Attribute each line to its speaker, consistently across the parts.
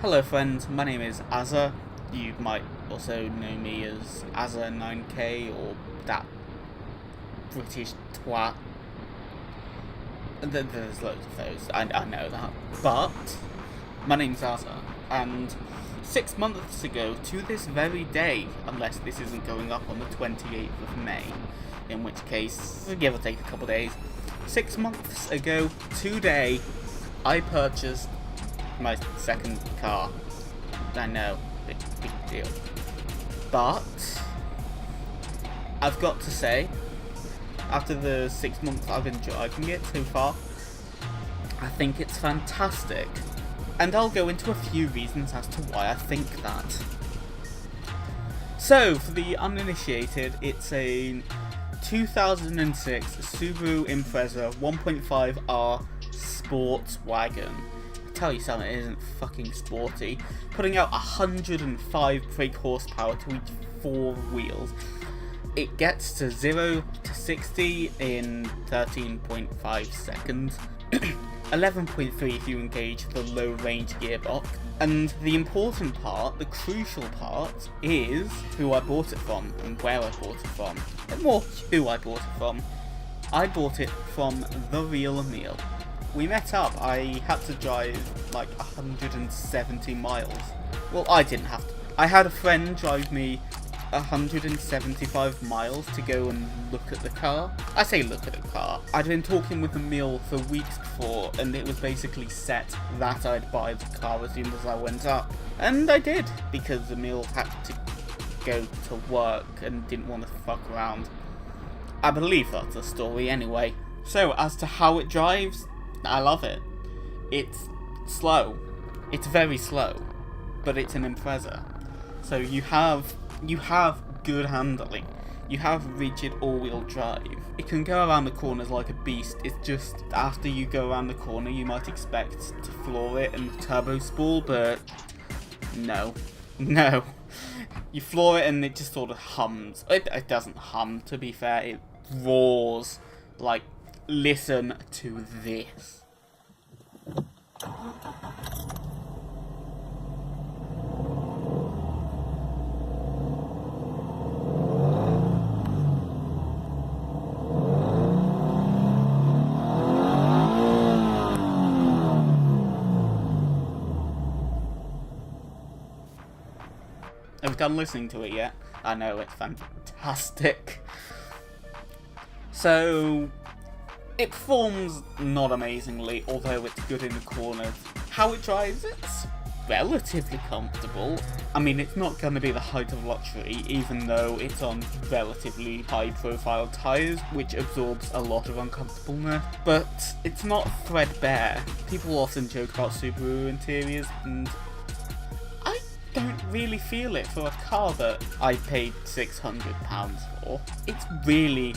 Speaker 1: Hello friends, my name is Azza. You might also know me as Azza9K or that British twat. There's loads of those, I know that. But, my name's Azza, and 6 months ago to this very day, unless this isn't going up on the 28th of May, in which case, give or take a couple days, 6 months ago today, I purchased my second car. I know, big deal. But I've got to say, after the 6 months I've been driving it so far, I think it's fantastic. And I'll go into a few reasons as to why I think that. So, for the uninitiated, it's a 2006 Subaru Impreza 1.5R sports wagon. Tell you something, it isn't fucking sporty. Putting out 105 brake horsepower to each 4 wheels. It gets to 0 to 60 in 13.5 seconds. 11.3 if you engage the low range gearbox. And the important part, the crucial part, is who I bought it from and where I bought it from. And more who I bought it from. I bought it from The Real Meal. We met up. I had to drive like 170 miles. Well, I didn't have to. I had a friend drive me 175 miles to go and look at the car. I say look at the car. I'd been talking with Emil for weeks before, and it was basically set that I'd buy the car as soon as I went up. And I did, because Emil had to go to work and didn't want to fuck around. I believe that's the story anyway. So, as to how it drives, I love it. It's slow. It's very slow, but it's an Impreza. So you have good handling. You have rigid all-wheel drive. It can go around the corners like a beast. It's just after you go around the corner, you might expect to floor it and turbo spool, but no. You floor it and it just sort of hums. It doesn't hum, to be fair. It roars. Like, listen to this. Have you done listening to it yet? I know, it's fantastic. So, it performs not amazingly, although it's good in the corners. How it drives, it's relatively comfortable. I mean, it's not going to be the height of luxury, even though it's on relatively high-profile tyres, which absorbs a lot of uncomfortableness. But it's not threadbare. People often joke about Subaru interiors, and I don't really feel it for a car that I paid £600 for. It's really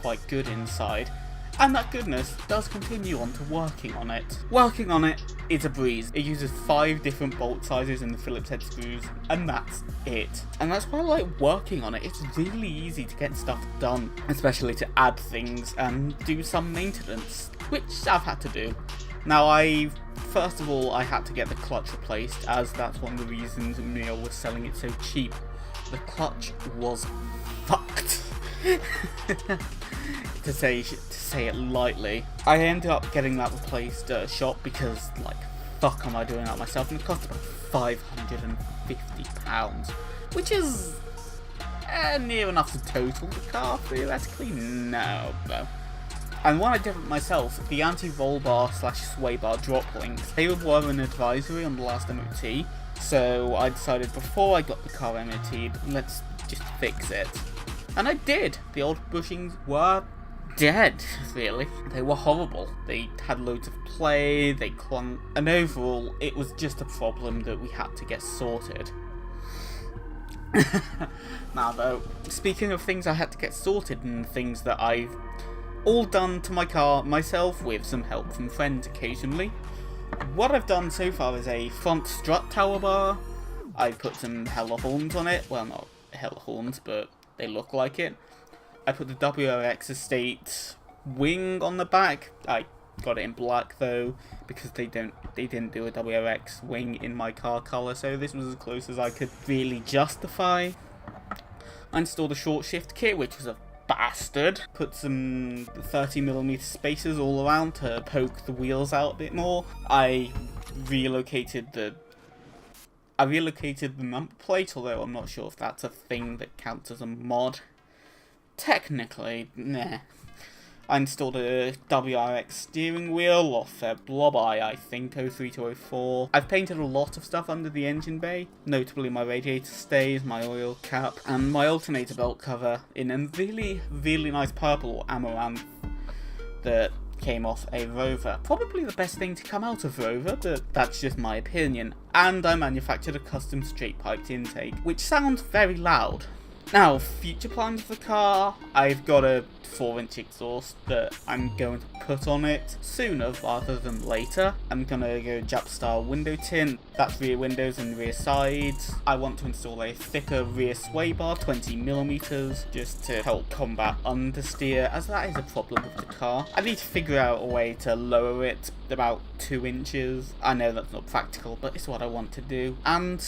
Speaker 1: quite good inside. And that goodness does continue on to working on it. Working on it is a breeze. It uses 5 different bolt sizes in the Phillips head screws, and that's it. And that's why I like working on it. It's really easy to get stuff done, especially to add things and do some maintenance, which I've had to do. Now, first of all, I had to get the clutch replaced, as that's one of the reasons Emil was selling it so cheap. The clutch was fucked. to say it lightly. I ended up getting that replaced at a shop because, like, fuck am I doing that myself, and it cost about £550, which is near enough to total the car, theoretically. No, though. And when I did it myself, the anti-roll bar / sway bar drop links, they were an advisory on the last MOT, so I decided before I got the car MOT'd, let's just fix it. And I did. The old bushings were dead, really. They were horrible. They had loads of play, they clung, and overall, it was just a problem that we had to get sorted. Now though, speaking of things I had to get sorted and things that I've all done to my car myself with some help from friends occasionally, what I've done so far is a front strut tower bar. I put some hella horns on it. Well, not hella horns, but they look like it. I put the WRX Estate wing on the back. I got it in black though, because they didn't do a WRX wing in my car colour, so this was as close as I could really justify. I installed a short shift kit, which was a bastard. Put some 30mm spacers all around to poke the wheels out a bit more. I relocated the number plate, although I'm not sure if that's a thing that counts as a mod. Technically, nah. I installed a WRX steering wheel off a Blob Eye, I think, 03-04. I've painted a lot of stuff under the engine bay, notably my radiator stays, my oil cap, and my alternator belt cover in a really, really nice purple amaranth that came off a Rover. Probably the best thing to come out of Rover, but that's just my opinion. And I manufactured a custom straight piped intake, which sounds very loud. Now, future plans for the car, I've got a 4-inch exhaust that I'm going to put on it sooner rather than later. I'm gonna go Jap style window tint, that's rear windows and rear sides. I want to install a thicker rear sway bar, 20mm, just to help combat understeer, as that is a problem with the car. I need to figure out a way to lower it about 2 inches. I know that's not practical, but it's what I want to do. And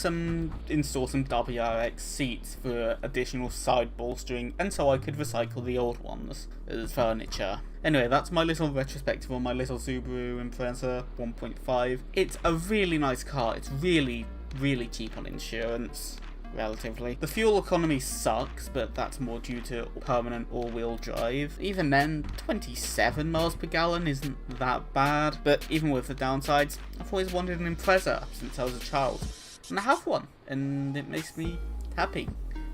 Speaker 1: install some WRX seats for additional side bolstering, and so I could recycle the old ones as furniture. Anyway, that's my little retrospective on my little Subaru Impreza 1.5. It's a really nice car. It's really, really cheap on insurance, relatively. The fuel economy sucks, but that's more due to permanent all-wheel drive. Even then, 27 miles per gallon isn't that bad, but even with the downsides, I've always wanted an Impreza since I was a child, and I have one, and it makes me happy.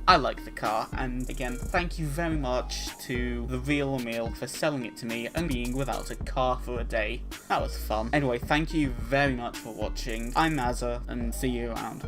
Speaker 1: I like the car, and again, thank you very much to The Real Emil for selling it to me and being without a car for a day. That was fun. Anyway, thank you very much for watching. I'm Mazza, and see you around.